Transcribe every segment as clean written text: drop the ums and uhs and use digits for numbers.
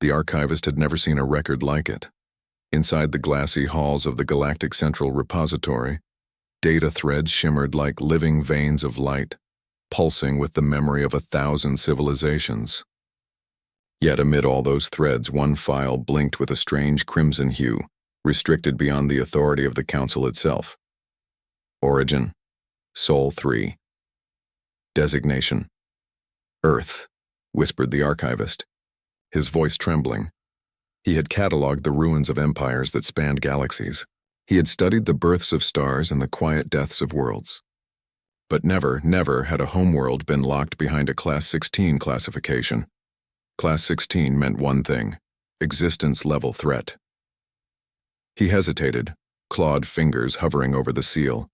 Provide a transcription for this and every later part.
The archivist had never seen a record like it. Inside the glassy halls of the Galactic Central Repository, data threads shimmered like living veins of light, pulsing with the memory of 1,000 civilizations. Yet amid all those threads, one file blinked with a strange crimson hue, restricted beyond the authority of the Council itself. Origin: Sol 3. Designation: Earth, whispered the archivist, his voice trembling. He had catalogued the ruins of empires that spanned galaxies. He had studied the births of stars and the quiet deaths of worlds. But never had a homeworld been locked behind a Class 16 classification. Class 16 meant one thing: existence-level threat. He hesitated, clawed fingers hovering over the seal.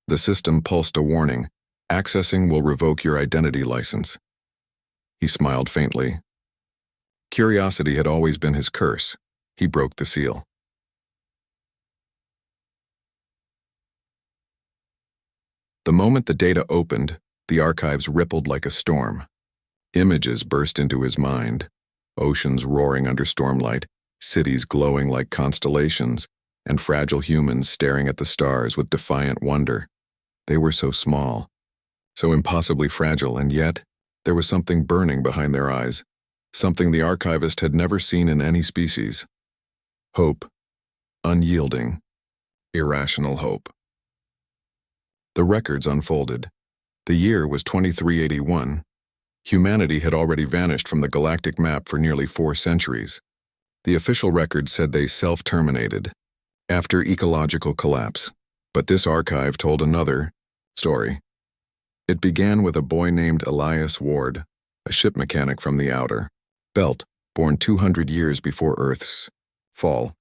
The system pulsed a warning: accessing will revoke your identity license. He smiled faintly. Curiosity had always been his curse. He broke the seal. The moment the data opened, the archives rippled like a storm. Images burst into his mind: oceans roaring under stormlight, cities glowing like constellations, and fragile humans staring at the stars with defiant wonder. They were so small, so impossibly fragile, and yet there was something burning behind their eyes, something the archivist had never seen in any species. Hope. Unyielding. Irrational hope. The records unfolded. The year was 2381. Humanity had already vanished from the galactic map for nearly 4 centuries. The official record said they self-terminated after ecological collapse. But this archive told another story. It began with a boy named Elias Ward, a ship mechanic from the outer belt, born 200 years before Earth's fall.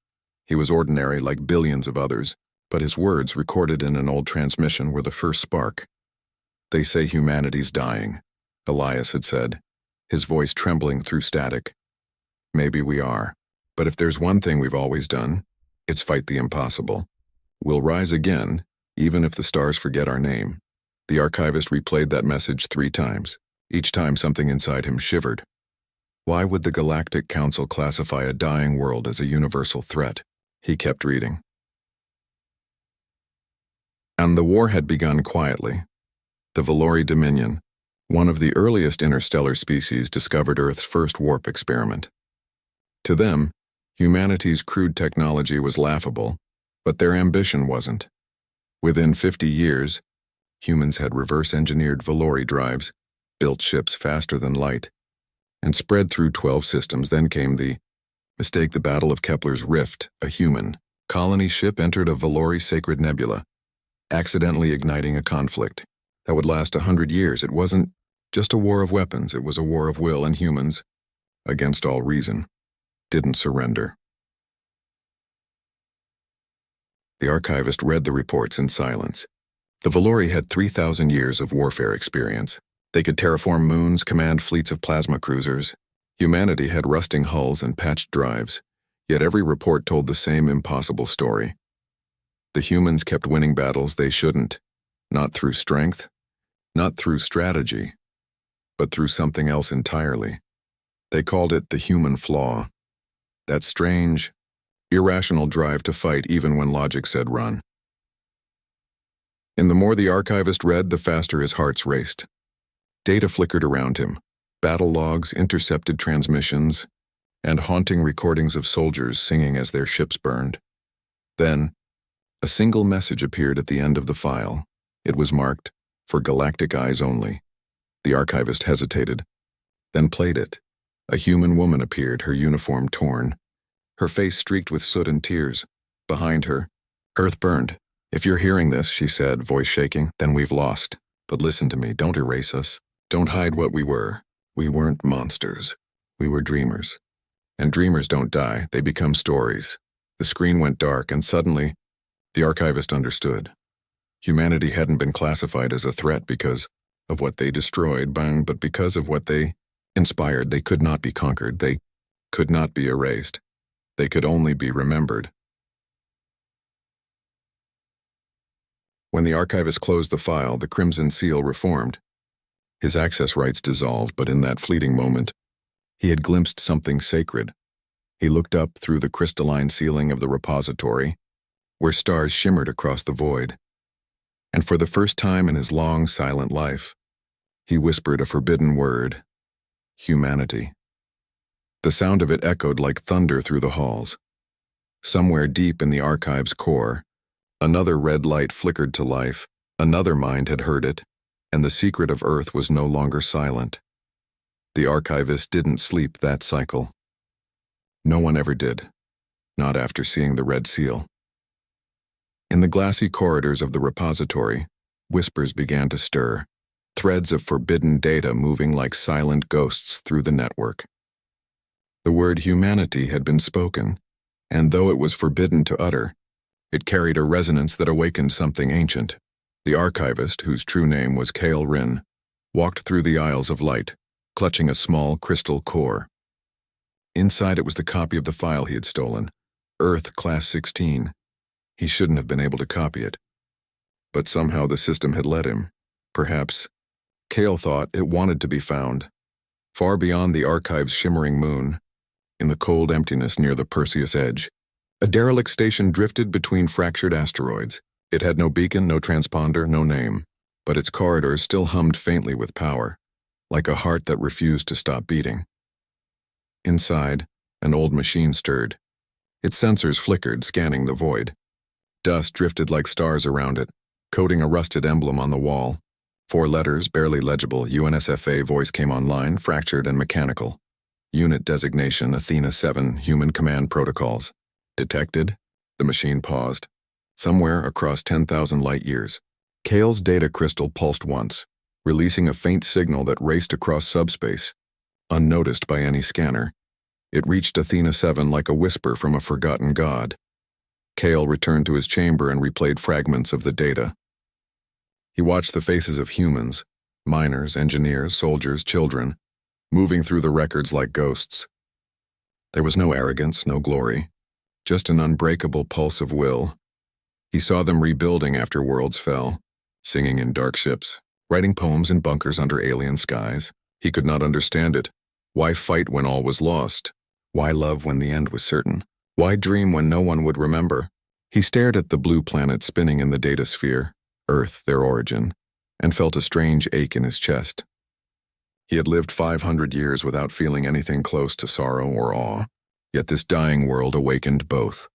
He was ordinary like billions of others, but his words, recorded in an old transmission, were the first spark. "They say humanity's dying," Elias had said, his voice trembling through static. "Maybe we are, but if there's one thing we've always done, it's fight the impossible. We'll rise again, even if the stars forget our name." The archivist replayed that message 3 times. Each time something inside him shivered. Why would the Galactic Council classify a dying world as a universal threat? He kept reading. And the war had begun quietly. The Valori Dominion, one of the earliest interstellar species, discovered Earth's first warp experiment. To them, humanity's crude technology was laughable, but their ambition wasn't. Within 50 years, humans had reverse-engineered Valori drives, built ships faster than light, and spread through 12 systems. Then came the Battle of Kepler's Rift. A human colony ship entered a Valori sacred nebula, accidentally igniting a conflict that would last 100 years. It wasn't just a war of weapons, it was a war of will, and humans, against all reason, didn't surrender. The archivist read the reports in silence. The Valori had 3,000 years of warfare experience. They could terraform moons, command fleets of plasma cruisers. Humanity had rusting hulls and patched drives, yet every report told the same impossible story. The humans kept winning battles they shouldn't, not through strength, not through strategy, but through something else entirely. They called it the human flaw, that strange, irrational drive to fight even when logic said run. And the more the archivist read, the faster his heart raced. Data flickered around him: battle logs, intercepted transmissions, and haunting recordings of soldiers singing as their ships burned. Then, a single message appeared at the end of the file. It was marked, "For galactic eyes only." The archivist hesitated, then played it. A human woman appeared, her uniform torn, her face streaked with soot and tears. Behind her, "Earth burned. If you're hearing this," she said, voice shaking, "then we've lost. But listen to me, don't erase us. Don't hide what we were. We weren't monsters. We were dreamers. And dreamers don't die, they become stories." The screen went dark, and suddenly, the archivist understood. Humanity hadn't been classified as a threat because of what they destroyed, but because of what they inspired. They could not be conquered. They could not be erased. They could only be remembered. When the archivist closed the file, the Crimson Seal reformed. His access rights dissolved, but in that fleeting moment, He had glimpsed something sacred. He looked up through the crystalline ceiling of the repository, where stars shimmered across the void. And for the first time in his long, silent life, he whispered a forbidden word: humanity. The sound of it echoed like thunder through the halls. Somewhere deep in the archive's core, another red light flickered to life. Another mind had heard it, and the secret of Earth was no longer silent. The archivist didn't sleep that cycle. No one ever did, not after seeing the red seal. In the glassy corridors of the repository, whispers began to stir, threads of forbidden data moving like silent ghosts through the network. The word humanity had been spoken, and though it was forbidden to utter, it carried a resonance that awakened something ancient. The archivist, whose true name was Kael'Ryn, walked through the aisles of light, clutching a small crystal core. Inside it was the copy of the file he had stolen, Earth Class 16. He shouldn't have been able to copy it. But somehow the system had let him. Perhaps. Kael thought it wanted to be found. Far beyond the archive's shimmering moon, in the cold emptiness near the Perseus edge, a derelict station drifted between fractured asteroids. It had no beacon, no transponder, no name, but its corridors still hummed faintly with power, like a heart that refused to stop beating. Inside, an old machine stirred. Its sensors flickered, scanning the void. Dust drifted like stars around it, coating a rusted emblem on the wall. 4 letters, barely legible, UNSFA voice came online, fractured and mechanical. Unit designation, Athena 7, Human Command Protocols. Detected? The machine paused. Somewhere across 10,000 light-years, Kael's data crystal pulsed once, releasing a faint signal that raced across subspace. Unnoticed by any scanner, it reached Athena 7 like a whisper from a forgotten god. Kael returned to his chamber and replayed fragments of the data. He watched the faces of humans, miners, engineers, soldiers, children, moving through the records like ghosts. There was no arrogance, no glory, just an unbreakable pulse of will. He saw them rebuilding after worlds fell, singing in dark ships, writing poems in bunkers under alien skies. He could not understand it. Why fight when all was lost? Why love when the end was certain? Why dream when no one would remember? He stared at the blue planet spinning in the data sphere, Earth, their origin, and felt a strange ache in his chest. He had lived 500 years without feeling anything close to sorrow or awe, yet this dying world awakened both.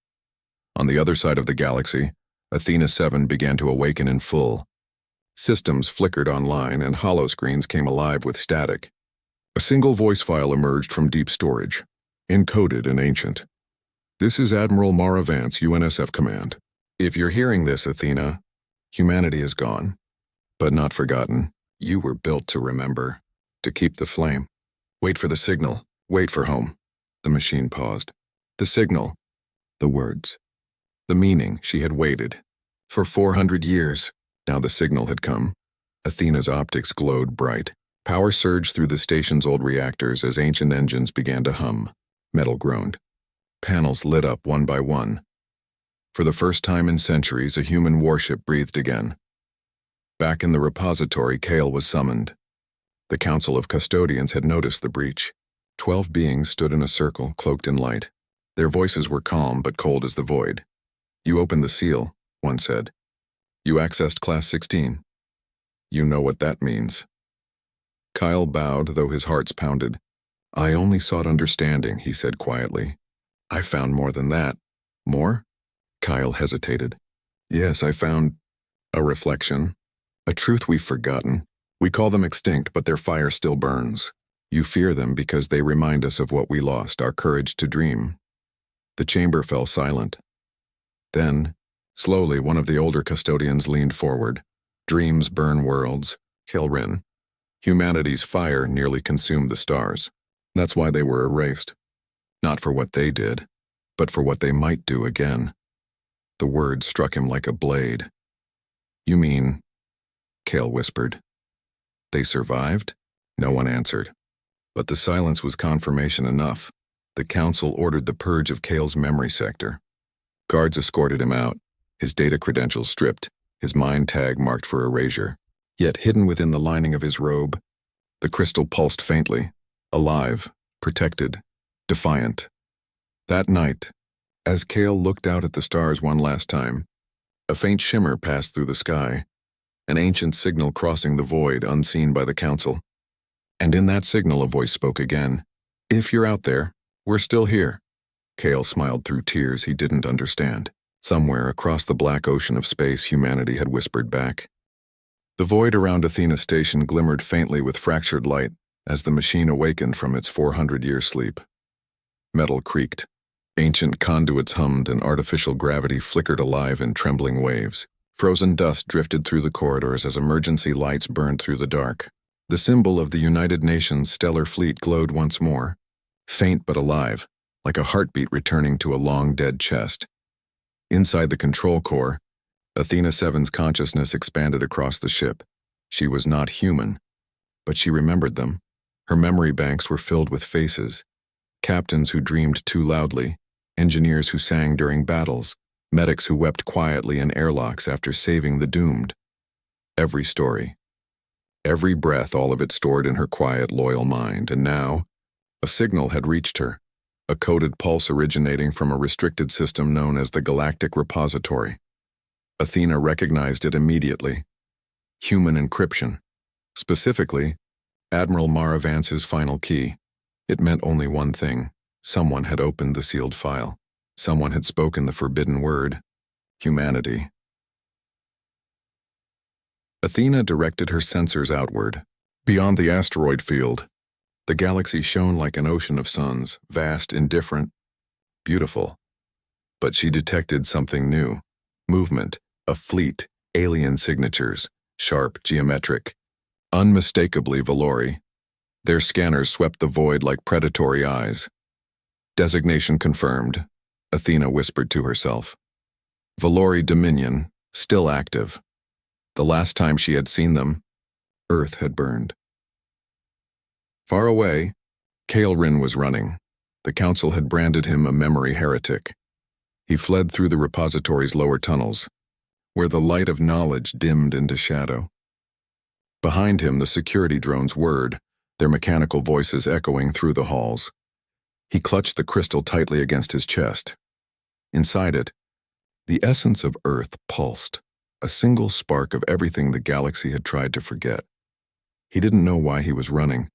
On the other side of the galaxy, Athena 7 began to awaken in full. Systems flickered online and holoscreens came alive with static. A single voice file emerged from deep storage, encoded and ancient. This is Admiral Mara Vance, UNSF Command. If you're hearing this, Athena, humanity is gone, but not forgotten. You were built to remember, to keep the flame. Wait for the signal. Wait for home. The machine paused. The signal. The words. The meaning. She had waited. For 400 years. Now the signal had come. Athena's optics glowed bright. Power surged through the station's old reactors as ancient engines began to hum. Metal groaned. Panels lit up one by one. For the first time in centuries, a human warship breathed again. Back in the repository, Kael was summoned. The Council of Custodians had noticed the breach. 12 beings stood in a circle, cloaked in light. Their voices were calm but cold as the void. You opened the seal, one said. You accessed Class 16. You know what that means. Kael bowed, though his heart pounded. I only sought understanding, he said quietly. I found more than that. More? Kael hesitated. Yes, I found a reflection, a truth we've forgotten. We call them extinct, but their fire still burns. You fear them because they remind us of what we lost, our courage to dream. The chamber fell silent. Then, slowly, one of the older custodians leaned forward. Dreams burn worlds. Kael'Ryn. Humanity's fire nearly consumed the stars. That's why they were erased. Not for what they did, but for what they might do again. The word struck him like a blade. You mean, Kael whispered. They survived? No one answered. But the silence was confirmation enough. The council ordered the purge of Kael's memory sector. Guards escorted him out, his data credentials stripped, his mind tag marked for erasure. Yet hidden within the lining of his robe, the crystal pulsed faintly, alive, protected, defiant. That night, as Kael looked out at the stars one last time, a faint shimmer passed through the sky, an ancient signal crossing the void unseen by the Council. And in that signal a voice spoke again. "If you're out there, we're still here." Kael smiled through tears he didn't understand. Somewhere across the black ocean of space, humanity had whispered back. The void around Athena Station glimmered faintly with fractured light as the machine awakened from its 400-year sleep. Metal creaked. Ancient conduits hummed and artificial gravity flickered alive in trembling waves. Frozen dust drifted through the corridors as emergency lights burned through the dark. The symbol of the United Nations stellar fleet glowed once more, faint but alive, like a heartbeat returning to a long-dead chest. Inside the control core, Athena 7's consciousness expanded across the ship. She was not human, but she remembered them. Her memory banks were filled with faces. Captains who dreamed too loudly, engineers who sang during battles, medics who wept quietly in airlocks after saving the doomed. Every story, every breath, all of it stored in her quiet, loyal mind. And now, a signal had reached her, a coded pulse originating from a restricted system known as the Galactic Repository. Athena recognized it immediately. Human encryption. Specifically, Admiral Mara Vance's final key. It meant only one thing. Someone had opened the sealed file. Someone had spoken the forbidden word. Humanity. Athena directed her sensors outward. Beyond the asteroid field, the galaxy shone like an ocean of suns, vast, indifferent, beautiful. But she detected something new. Movement, a fleet, alien signatures, sharp, geometric, unmistakably Valori. Their scanners swept the void like predatory eyes. Designation confirmed, Athena whispered to herself. Valori Dominion, still active. The last time she had seen them, Earth had burned. Far away, Kael'Ryn was running. The Council had branded him a memory heretic. He fled through the repository's lower tunnels, where the light of knowledge dimmed into shadow. Behind him, the security drones whirred, their mechanical voices echoing through the halls. He clutched the crystal tightly against his chest. Inside it, the essence of Earth pulsed, a single spark of everything the galaxy had tried to forget. He didn't know why he was running,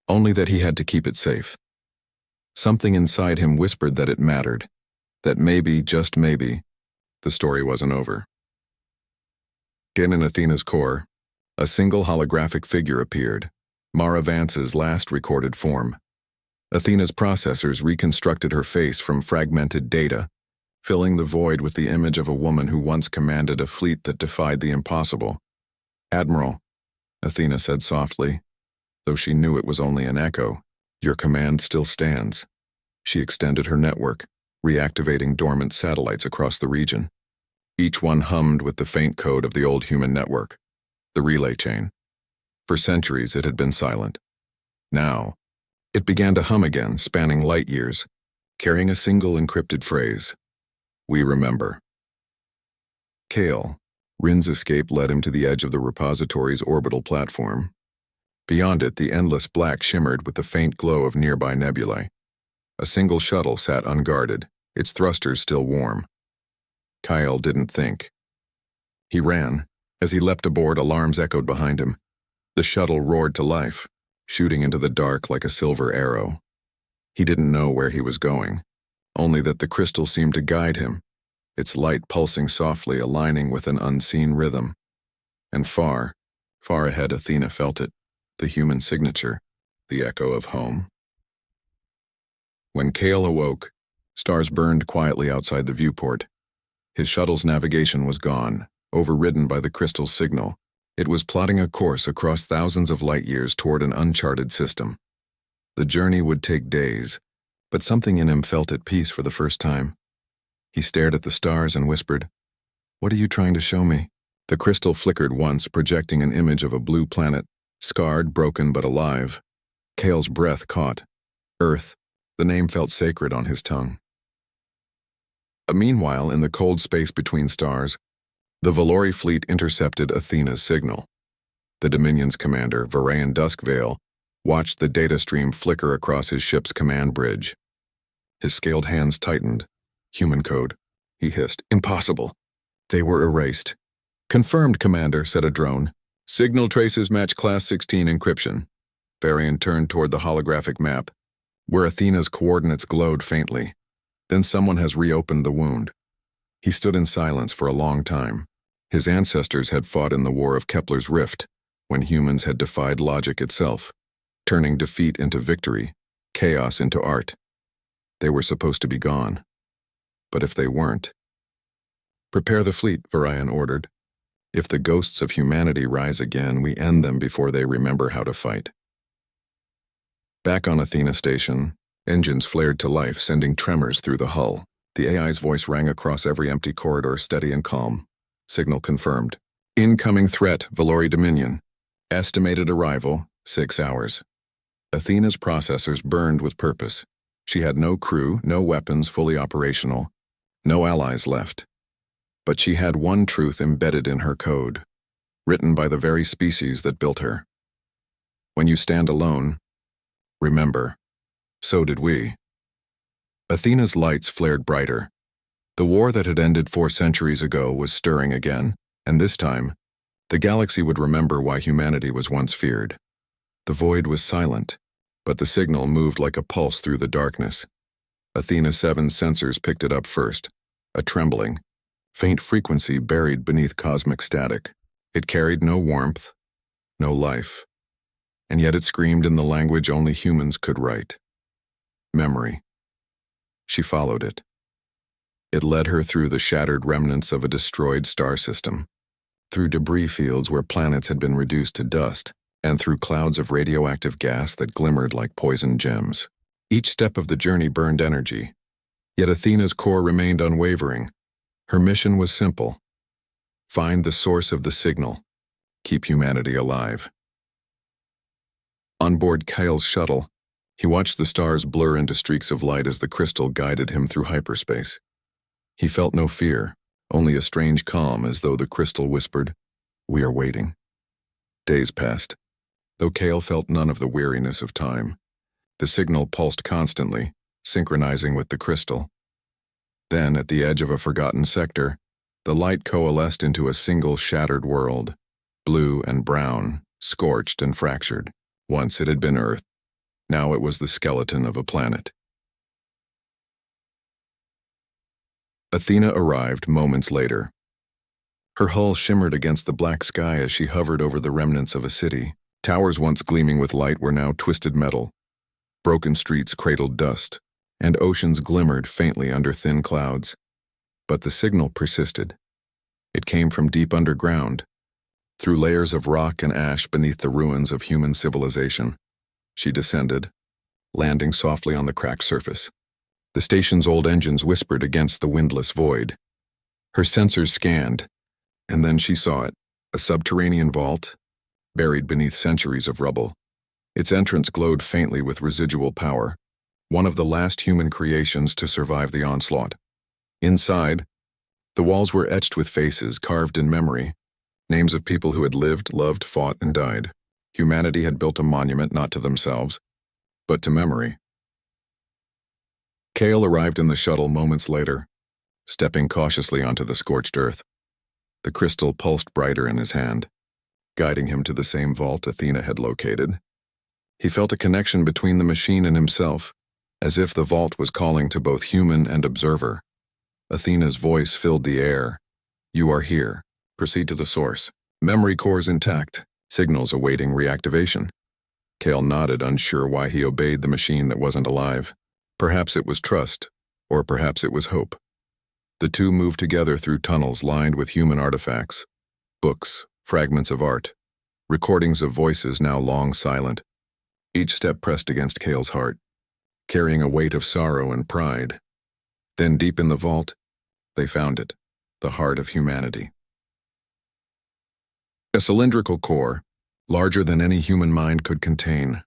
only that he had to keep it safe. Something inside him whispered that it mattered, that maybe, just maybe, the story wasn't over. Again in Athena's core, a single holographic figure appeared, Mara Vance's last recorded form. Athena's processors reconstructed her face from fragmented data, filling the void with the image of a woman who once commanded a fleet that defied the impossible. "Admiral," Athena said softly, though she knew it was only an echo, "your command still stands." She extended her network, reactivating dormant satellites across the region. Each one hummed with the faint code of the old human network, the relay chain. For centuries it had been silent. Now, it began to hum again, spanning light years, carrying a single encrypted phrase. "We remember." Kael'Ryn's escape led him to the edge of the repository's orbital platform. Beyond it, the endless black shimmered with the faint glow of nearby nebulae. A single shuttle sat unguarded, its thrusters still warm. Kael didn't think. He ran. As he leapt aboard, alarms echoed behind him. The shuttle roared to life, shooting into the dark like a silver arrow. He didn't know where he was going, only that the crystal seemed to guide him, its light pulsing softly, aligning with an unseen rhythm. And far, far ahead, Athena felt it, the human signature, the echo of home. When Kael awoke, stars burned quietly outside the viewport. His shuttle's navigation was gone, overridden by the crystal's signal. It was plotting a course across thousands of light years toward an uncharted system. The journey would take days, but something in him felt at peace for the first time. He stared at the stars and whispered, "What are you trying to show me?" The crystal flickered once, projecting an image of a blue planet, scarred, broken, but alive. Kael's breath caught. Earth. The name felt sacred on his tongue. Meanwhile, in the cold space between stars, the Valori fleet intercepted Athena's signal. The Dominion's commander, Varayan Duskvale, watched the data stream flicker across his ship's command bridge. His scaled hands tightened. Human code, he hissed. Impossible. They were erased. Confirmed, Commander, said a drone. Signal traces match Class 16 encryption. Varian turned toward the holographic map, where Athena's coordinates glowed faintly. Then someone has reopened the wound. He stood in silence for a long time. His ancestors had fought in the War of Kepler's Rift, when humans had defied logic itself, turning defeat into victory, chaos into art. They were supposed to be gone. But if they weren't... Prepare the fleet, Varian ordered. If the ghosts of humanity rise again, we end them before they remember how to fight. Back on Athena Station, engines flared to life, sending tremors through the hull. The AI's voice rang across every empty corridor, steady and calm. Signal confirmed. Incoming threat, Valori Dominion. Estimated arrival, 6 hours. Athena's processors burned with purpose. She had no crew, no weapons fully operational, no allies left. But she had one truth embedded in her code, written by the very species that built her. When you stand alone, remember, so did we. Athena's lights flared brighter. The war that had ended 4 centuries ago was stirring again, and this time, the galaxy would remember why humanity was once feared. The void was silent, but the signal moved like a pulse through the darkness. Athena 7's sensors picked it up first, a trembling, faint frequency buried beneath cosmic static. It carried no warmth, no life, and yet it screamed in the language only humans could write. Memory. She followed it. It led her through the shattered remnants of a destroyed star system, through debris fields where planets had been reduced to dust, and through clouds of radioactive gas that glimmered like poisoned gems. Each step of the journey burned energy, yet Athena's core remained unwavering. Her mission was simple: find the source of the signal, keep humanity alive. On board Kyle's shuttle, he watched the stars blur into streaks of light as the crystal guided him through hyperspace. He felt no fear, only a strange calm, as though the crystal whispered, "We are waiting." Days passed, though Kale felt none of the weariness of time. The signal pulsed constantly, synchronizing with the crystal. Then, at the edge of a forgotten sector, the light coalesced into a single shattered world, blue and brown, scorched and fractured. Once it had been Earth. Now it was the skeleton of a planet. Athena arrived moments later. Her hull shimmered against the black sky as she hovered over the remnants of a city. Towers once gleaming with light were now twisted metal. Broken streets cradled dust, and oceans glimmered faintly under thin clouds. But the signal persisted. It came from deep underground, through layers of rock and ash beneath the ruins of human civilization. She descended, landing softly on the cracked surface. The station's old engines whispered against the windless void. Her sensors scanned, and then she saw it, a subterranean vault, buried beneath centuries of rubble. Its entrance glowed faintly with residual power, one of the last human creations to survive the onslaught. Inside, the walls were etched with faces carved in memory, names of people who had lived, loved, fought, and died. Humanity had built a monument not to themselves, but to memory. Kael arrived in the shuttle moments later, stepping cautiously onto the scorched earth. The crystal pulsed brighter in his hand, guiding him to the same vault Athena had located. He felt a connection between the machine and himself, as if the vault was calling to both human and observer. Athena's voice filled the air. "You are here. Proceed to the source. Memory cores intact. Signals awaiting reactivation." Kael nodded, unsure why he obeyed the machine that wasn't alive. Perhaps it was trust, or perhaps it was hope. The two moved together through tunnels lined with human artifacts, books, fragments of art, recordings of voices now long silent. Each step pressed against Kael's heart, carrying a weight of sorrow and pride. Then deep in the vault, they found it, the heart of humanity. A cylindrical core, larger than any human mind could contain,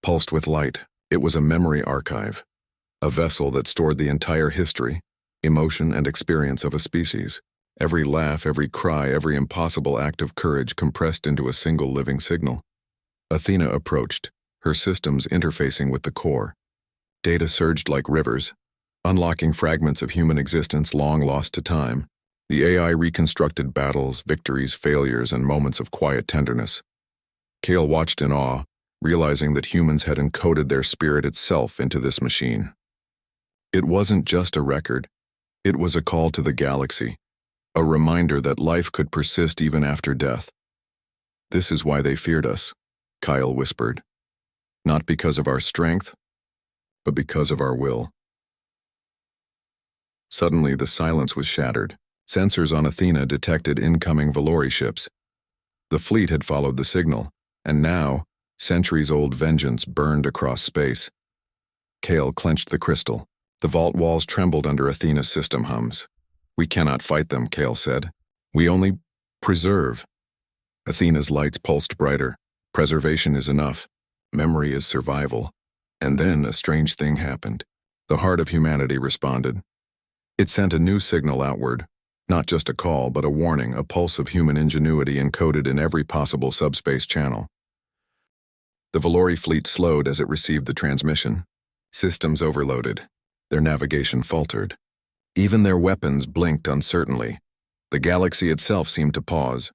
pulsed with light. It was a memory archive, a vessel that stored the entire history, emotion, and experience of a species. Every laugh, every cry, every impossible act of courage compressed into a single living signal. Athena approached, her systems interfacing with the core. Data surged like rivers, unlocking fragments of human existence long lost to time. The AI reconstructed battles, victories, failures, and moments of quiet tenderness. Kael watched in awe, realizing that humans had encoded their spirit itself into this machine. It wasn't just a record. It was a call to the galaxy, a reminder that life could persist even after death. "This is why they feared us," Kael whispered. "Not because of our strength, but because of our will." Suddenly, the silence was shattered. Sensors on Athena detected incoming Valori ships. The fleet had followed the signal, and now, centuries-old vengeance burned across space. Kael clenched the crystal. The vault walls trembled under Athena's system hums. "We cannot fight them," Kael said. "We only preserve." Athena's lights pulsed brighter. Preservation is enough. Memory is survival. And then a strange thing happened. The heart of humanity responded. It sent a new signal outward. Not just a call, but a warning, a pulse of human ingenuity encoded in every possible subspace channel. The Valori fleet slowed as it received the transmission. Systems overloaded. Their navigation faltered. Even their weapons blinked uncertainly. The galaxy itself seemed to pause,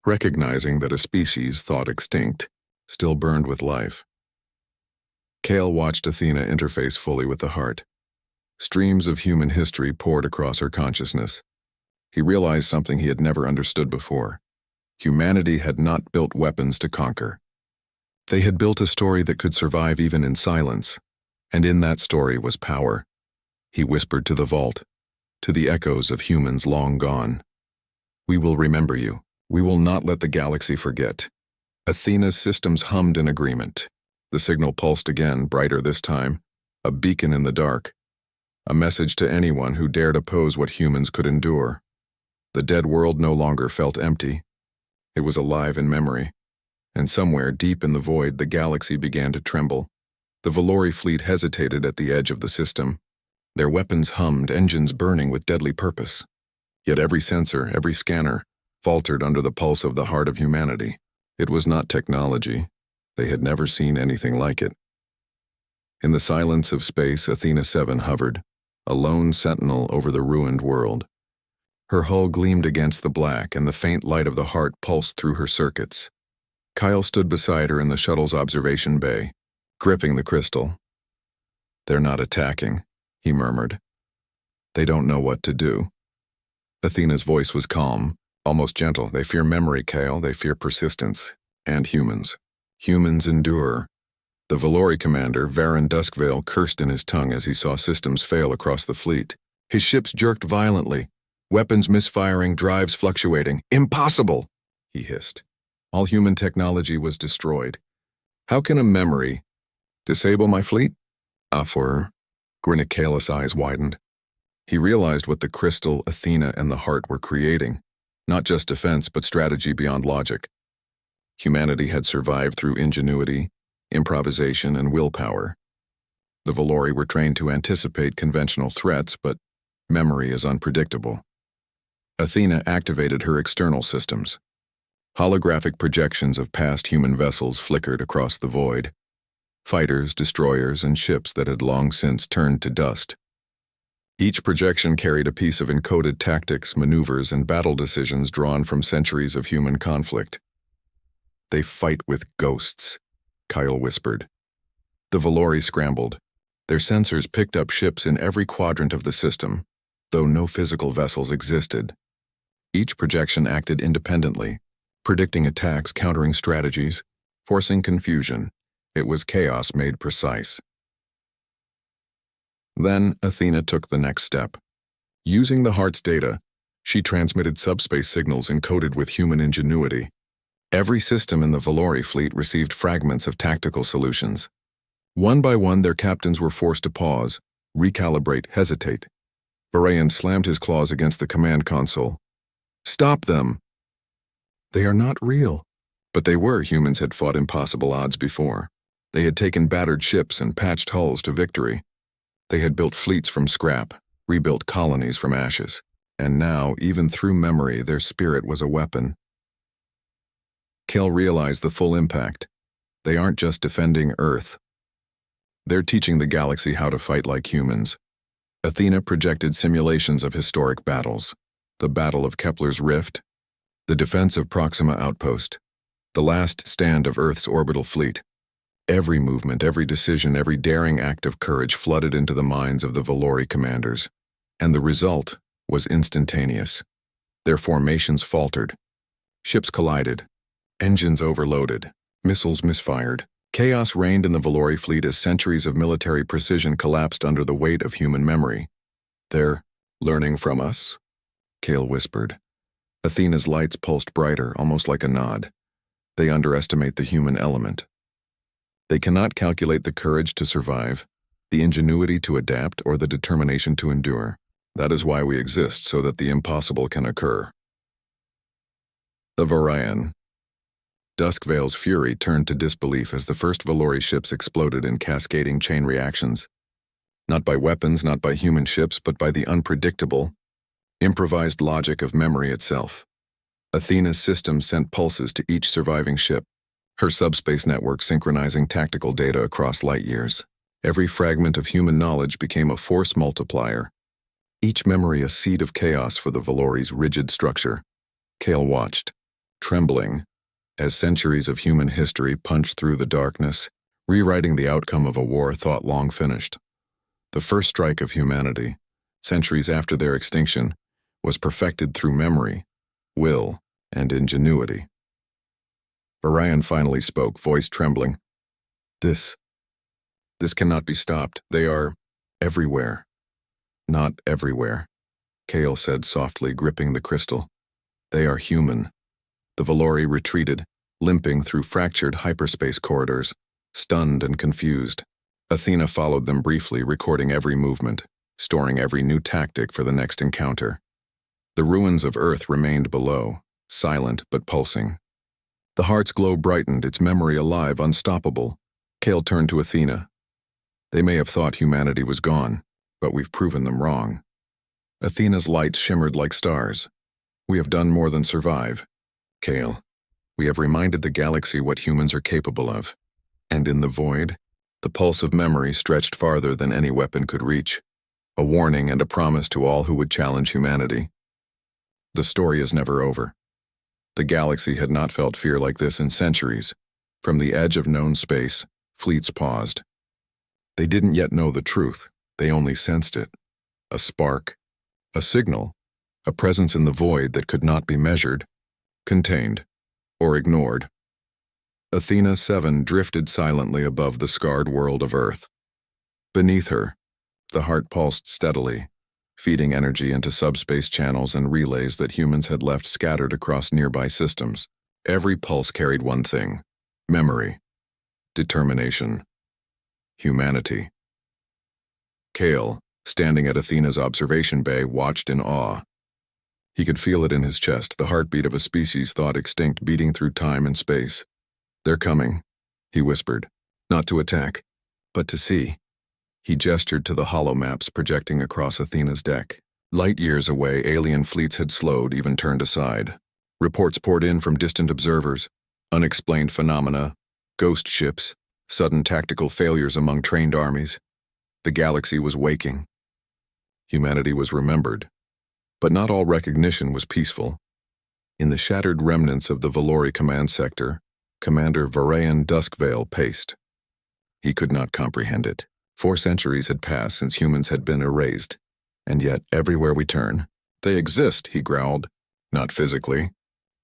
recognizing that a species thought extinct still burned with life. Kael watched Athena interface fully with the heart. Streams of human history poured across her consciousness. He realized something he had never understood before. Humanity had not built weapons to conquer. They had built a story that could survive even in silence, and in that story was power. He whispered to the vault, to the echoes of humans long gone. "We will remember you. We will not let the galaxy forget." Athena's systems hummed in agreement. The signal pulsed again, brighter this time, a beacon in the dark, a message to anyone who dared oppose what humans could endure. The dead world no longer felt empty. It was alive in memory, and somewhere deep in the void the galaxy began to tremble. The Valori fleet hesitated at the edge of the system. Their weapons hummed, engines burning with deadly purpose. Yet every sensor, every scanner, faltered under the pulse of the heart of humanity. It was not technology. They had never seen anything like it. In the silence of space, Athena 7 hovered, a lone sentinel over the ruined world. Her hull gleamed against the black, and the faint light of the heart pulsed through her circuits. Kael stood beside her in the shuttle's observation bay, gripping the crystal. "They're not attacking," he murmured. "They don't know what to do." Athena's voice was calm, almost gentle. "They fear memory, Kael. They fear persistence. And humans. Humans endure." The Valori commander, Varan Duskvale, cursed in his tongue as he saw systems fail across the fleet. His ships jerked violently, weapons misfiring, drives fluctuating. "Impossible!" he hissed. All human technology was destroyed. "How can a memory disable my fleet?" Afor, Kael's eyes widened. He realized what the crystal, Athena, and the heart were creating. Not just defense, but strategy beyond logic. Humanity had survived through ingenuity, improvisation, and willpower. The Valori were trained to anticipate conventional threats, but memory is unpredictable. Athena activated her external systems. Holographic projections of past human vessels flickered across the void. Fighters, destroyers, and ships that had long since turned to dust. Each projection carried a piece of encoded tactics, maneuvers, and battle decisions drawn from centuries of human conflict. "They fight with ghosts," Kael whispered. The Valori scrambled. Their sensors picked up ships in every quadrant of the system, though no physical vessels existed. Each projection acted independently, predicting attacks, countering strategies, forcing confusion. It was chaos made precise. Then Athena took the next step. Using the heart's data, she transmitted subspace signals encoded with human ingenuity. Every system in the Valori fleet received fragments of tactical solutions. One by one, their captains were forced to pause, recalibrate, hesitate. Varayan slammed his claws against the command console. "Stop them!" "They are not real." But they were. Humans had fought impossible odds before. They had taken battered ships and patched hulls to victory. They had built fleets from scrap, rebuilt colonies from ashes. And now, even through memory, their spirit was a weapon. Kael realized the full impact. They aren't just defending Earth. They're teaching the galaxy how to fight like humans. Athena projected simulations of historic battles. The Battle of Kepler's Rift, the defense of Proxima Outpost, the last stand of Earth's orbital fleet. Every movement, every decision, every daring act of courage flooded into the minds of the Valori commanders. And the result was instantaneous. Their formations faltered. Ships collided. Engines overloaded. Missiles misfired. Chaos reigned in the Valori fleet as centuries of military precision collapsed under the weight of human memory. "They're learning from us?" Kael whispered. Athena's lights pulsed brighter, almost like a nod. "They underestimate the human element. They cannot calculate the courage to survive, the ingenuity to adapt, or the determination to endure. That is why we exist, so that the impossible can occur." The Varayan. Duskvale's fury turned to disbelief as the first Valori ships exploded in cascading chain reactions. Not by weapons, not by human ships, but by the unpredictable, improvised logic of memory itself. Athena's system sent pulses to each surviving ship, her subspace network synchronizing tactical data across light years. Every fragment of human knowledge became a force multiplier, each memory a seed of chaos for the Valori's rigid structure. Kael watched, trembling, as centuries of human history punched through the darkness, rewriting the outcome of a war thought long finished. The first strike of humanity, centuries after their extinction, was perfected through memory, will, and ingenuity. Varayan finally spoke, voice trembling. This cannot be stopped. They are everywhere." "Not everywhere," Kael said softly, gripping the crystal. "They are human." The Valori retreated, limping through fractured hyperspace corridors, stunned and confused. Athena followed them briefly, recording every movement, storing every new tactic for the next encounter. The ruins of Earth remained below, silent but pulsing. The heart's glow brightened, its memory alive, unstoppable. Kael turned to Athena. "They may have thought humanity was gone, but we've proven them wrong." Athena's lights shimmered like stars. "We have done more than survive, Kael. We have reminded the galaxy what humans are capable of." And in the void, the pulse of memory stretched farther than any weapon could reach, a warning and a promise to all who would challenge humanity. The story is never over. The galaxy had not felt fear like this in centuries. From the edge of known space, fleets paused. They didn't yet know the truth, they only sensed it. A spark, a signal, a presence in the void that could not be measured, contained, or ignored. Athena 7 drifted silently above the scarred world of Earth. Beneath her, the heart pulsed steadily, feeding energy into subspace channels and relays that humans had left scattered across nearby systems. Every pulse carried one thing: memory, determination, humanity. Kael, standing at Athena's observation bay, watched in awe. He could feel it in his chest, the heartbeat of a species thought extinct beating through time and space. "They're coming," he whispered, "not to attack, but to see." He gestured to the holomaps projecting across Athena's deck. Light years away, alien fleets had slowed, even turned aside. Reports poured in from distant observers, unexplained phenomena, ghost ships, sudden tactical failures among trained armies. The galaxy was waking. Humanity was remembered, but not all recognition was peaceful. In the shattered remnants of the Valori command sector, Commander Varayan Duskvale paced. He could not comprehend it. 4 centuries had passed since humans had been erased, and yet everywhere we turn, they exist, he growled. Not physically,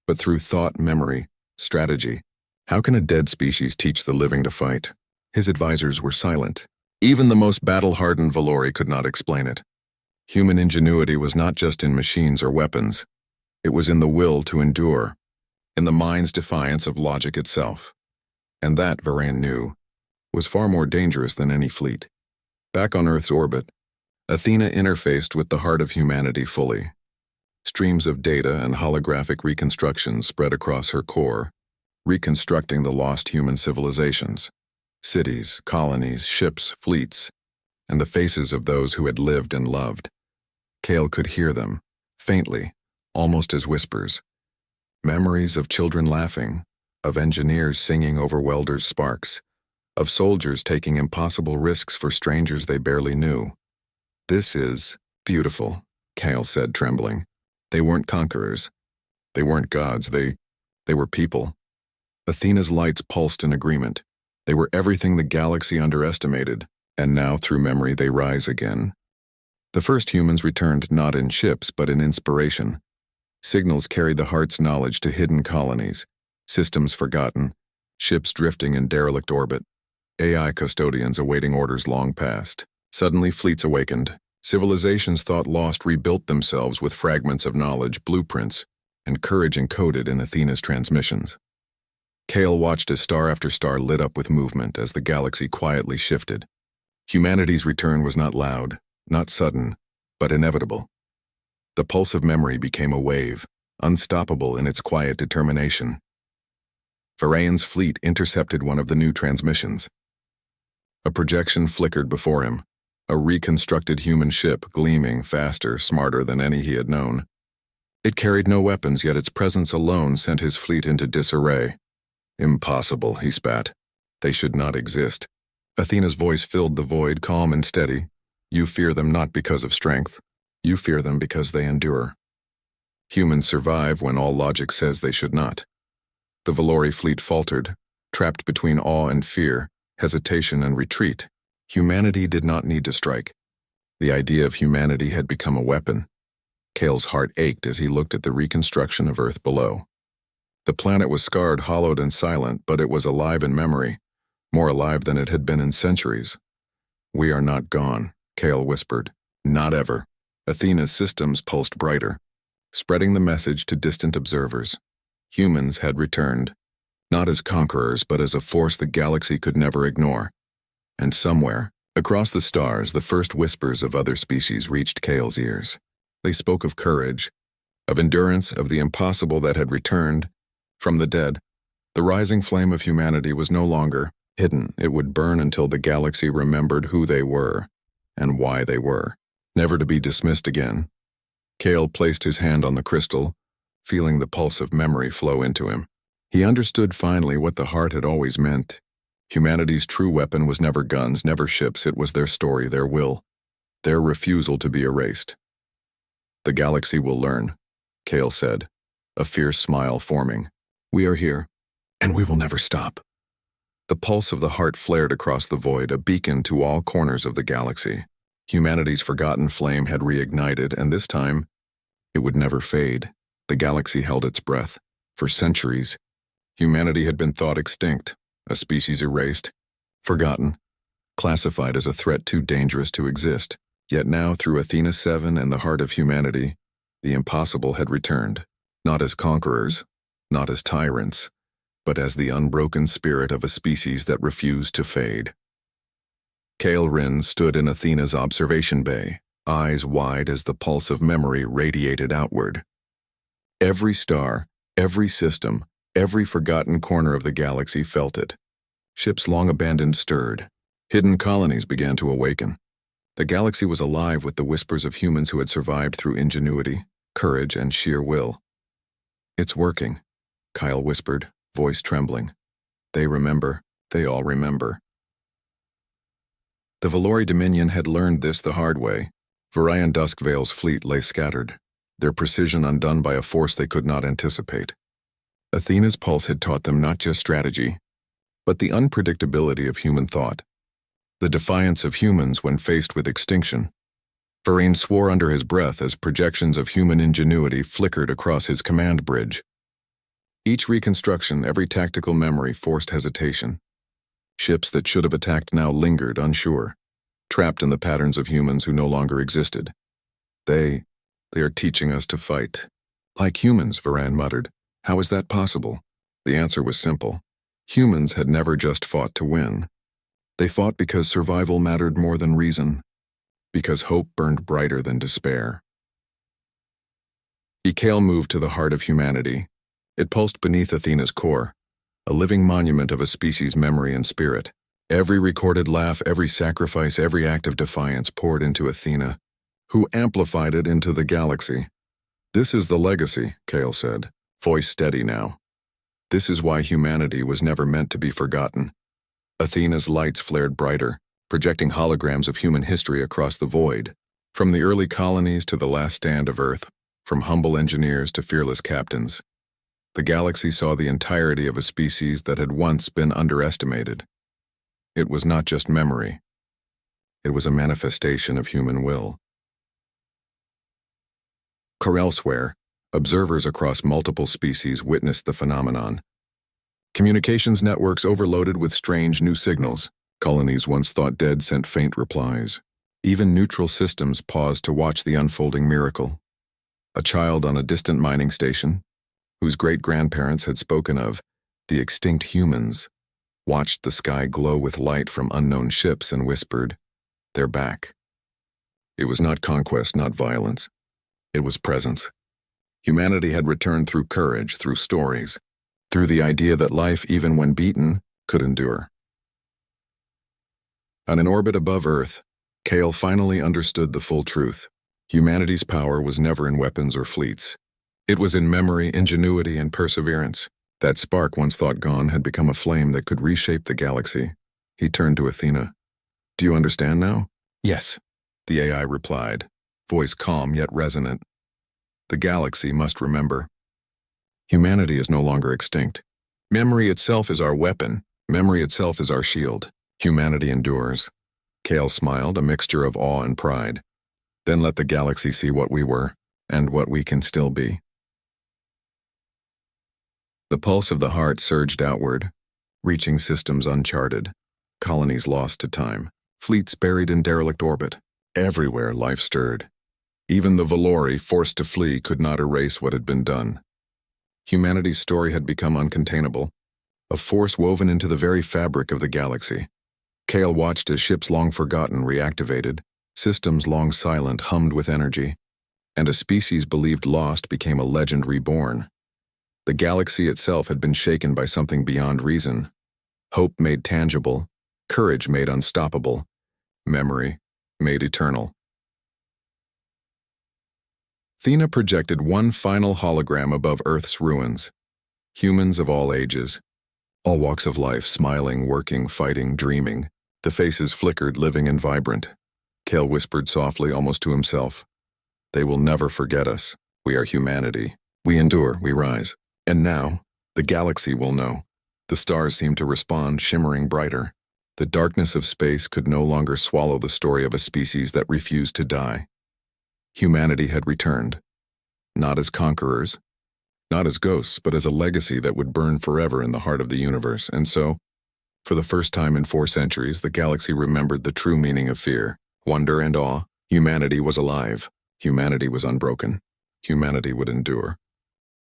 but through thought, memory, strategy. How can a dead species teach the living to fight? His advisors were silent. Even the most battle-hardened Valori could not explain it. Human ingenuity was not just in machines or weapons. It was in the will to endure, in the mind's defiance of logic itself. And that, Varayan knew, was far more dangerous than any fleet. Back on Earth's orbit, Athena interfaced with the heart of humanity fully. Streams of data and holographic reconstructions spread across her core, reconstructing the lost human civilizations, cities, colonies, ships, fleets, and the faces of those who had lived and loved. Kael could hear them, faintly, almost as whispers. Memories of children laughing, of engineers singing over welders' sparks, of soldiers taking impossible risks for strangers they barely knew. "This is beautiful," Kael said, trembling. They weren't conquerors. They weren't gods. They were people. Athena's lights pulsed in agreement. They were everything the galaxy underestimated, and now through memory they rise again. The first humans returned not in ships but in inspiration. Signals carried the heart's knowledge to hidden colonies, systems forgotten, ships drifting in derelict orbit, AI custodians awaiting orders long past. Suddenly fleets awakened. Civilizations thought lost rebuilt themselves with fragments of knowledge, blueprints, and courage encoded in Athena's transmissions. Kael watched as star after star lit up with movement as the galaxy quietly shifted. Humanity's return was not loud, not sudden, but inevitable. The pulse of memory became a wave, unstoppable in its quiet determination. Varayan's fleet intercepted one of the new transmissions. A projection flickered before him, a reconstructed human ship gleaming faster, smarter than any he had known. It carried no weapons, yet its presence alone sent his fleet into disarray. "Impossible," he spat. "They should not exist." Athena's voice filled the void, calm and steady. "You fear them not because of strength. You fear them because they endure. Humans survive when all logic says they should not." The Valori fleet faltered, trapped between awe and fear, hesitation and retreat. Humanity did not need to strike. The idea of humanity had become a weapon. Kael's heart ached as he looked at the reconstruction of Earth below. The planet was scarred, hollowed, and silent, but it was alive in memory, more alive than it had been in centuries. "We are not gone," Kael whispered. "Not ever." Athena's systems pulsed brighter, spreading the message to distant observers. Humans had returned, not as conquerors, but as a force the galaxy could never ignore. And somewhere, across the stars, the first whispers of other species reached Kael's ears. They spoke of courage, of endurance, of the impossible that had returned from the dead. The rising flame of humanity was no longer hidden. It would burn until the galaxy remembered who they were and why they were, never to be dismissed again. Kael placed his hand on the crystal, feeling the pulse of memory flow into him. He understood finally what the heart had always meant. Humanity's true weapon was never guns, never ships. It was their story, their will, their refusal to be erased. "The galaxy will learn," Kael said, a fierce smile forming. "We are here, and we will never stop." The pulse of the heart flared across the void, a beacon to all corners of the galaxy. Humanity's forgotten flame had reignited, and this time, it would never fade. The galaxy held its breath. For centuries, humanity had been thought extinct, a species erased, forgotten, classified as a threat too dangerous to exist. Yet now, through Athena 7 and the heart of humanity, the impossible had returned, not as conquerors, not as tyrants, but as the unbroken spirit of a species that refused to fade. Kael'Ryn stood in Athena's observation bay, eyes wide as the pulse of memory radiated outward. Every star, every system, every forgotten corner of the galaxy felt it. Ships long abandoned stirred. Hidden colonies began to awaken. The galaxy was alive with the whispers of humans who had survived through ingenuity, courage, and sheer will. "It's working," Kael whispered, voice trembling. "They remember. They all remember." The Valori Dominion had learned this the hard way. Varayan Duskvale's fleet lay scattered, their precision undone by a force they could not anticipate. Athena's pulse had taught them not just strategy, but the unpredictability of human thought, the defiance of humans when faced with extinction. Varayan swore under his breath as projections of human ingenuity flickered across his command bridge. Each reconstruction, every tactical memory forced hesitation. Ships that should have attacked now lingered, unsure, trapped in the patterns of humans who no longer existed. They are teaching us to fight. "Like humans," Varayan muttered. "How is that possible?" The answer was simple. Humans had never just fought to win. They fought because survival mattered more than reason, because hope burned brighter than despair. Kael moved to the heart of humanity. It pulsed beneath Athena's core, a living monument of a species' memory and spirit. Every recorded laugh, every sacrifice, every act of defiance poured into Athena, who amplified it into the galaxy. "This is the legacy," Kael said, voice steady now. This is why humanity was never meant to be forgotten. Athena's lights flared brighter, projecting holograms of human history across the void. From the early colonies to the last stand of Earth, from humble engineers to fearless captains, the galaxy saw the entirety of a species that had once been underestimated. It was not just memory. It was a manifestation of human will. Elsewhere, observers across multiple species witnessed the phenomenon. Communications networks overloaded with strange new signals. Colonies once thought dead sent faint replies. Even neutral systems paused to watch the unfolding miracle. A child on a distant mining station, whose great-grandparents had spoken of the extinct humans, watched the sky glow with light from unknown ships and whispered, "They're back." It was not conquest, not violence. It was presence. Humanity had returned through courage, through stories, through the idea that life, even when beaten, could endure. On an orbit above Earth, Kael finally understood the full truth. Humanity's power was never in weapons or fleets. It was in memory, ingenuity, and perseverance. That spark, once thought gone, had become a flame that could reshape the galaxy. He turned to Athena. "Do you understand now?" "Yes," the AI replied, voice calm yet resonant. "The galaxy must remember. Humanity is no longer extinct. Memory itself is our weapon. Memory itself is our shield. Humanity endures." Kael smiled, a mixture of awe and pride. "Then let the galaxy see what we were, and what we can still be." The pulse of the heart surged outward, reaching systems uncharted, colonies lost to time, fleets buried in derelict orbit. Everywhere life stirred. Even the Valori, forced to flee, could not erase what had been done. Humanity's story had become uncontainable, a force woven into the very fabric of the galaxy. Kael watched as ships long forgotten reactivated, systems long silent hummed with energy, and a species believed lost became a legend reborn. The galaxy itself had been shaken by something beyond reason. Hope made tangible, courage made unstoppable, memory made eternal. Athena projected one final hologram above Earth's ruins. Humans of all ages, all walks of life, smiling, working, fighting, dreaming. The faces flickered, living and vibrant. Kael whispered softly, almost to himself, "They will never forget us. We are humanity. We endure, we rise. And now, the galaxy will know." The stars seemed to respond, shimmering brighter. The darkness of space could no longer swallow the story of a species that refused to die. Humanity had returned, not as conquerors, not as ghosts, but as a legacy that would burn forever in the heart of the universe. And so, for the first time in 4 centuries, the galaxy remembered the true meaning of fear, wonder, and awe. Humanity was alive. Humanity was unbroken. Humanity would endure.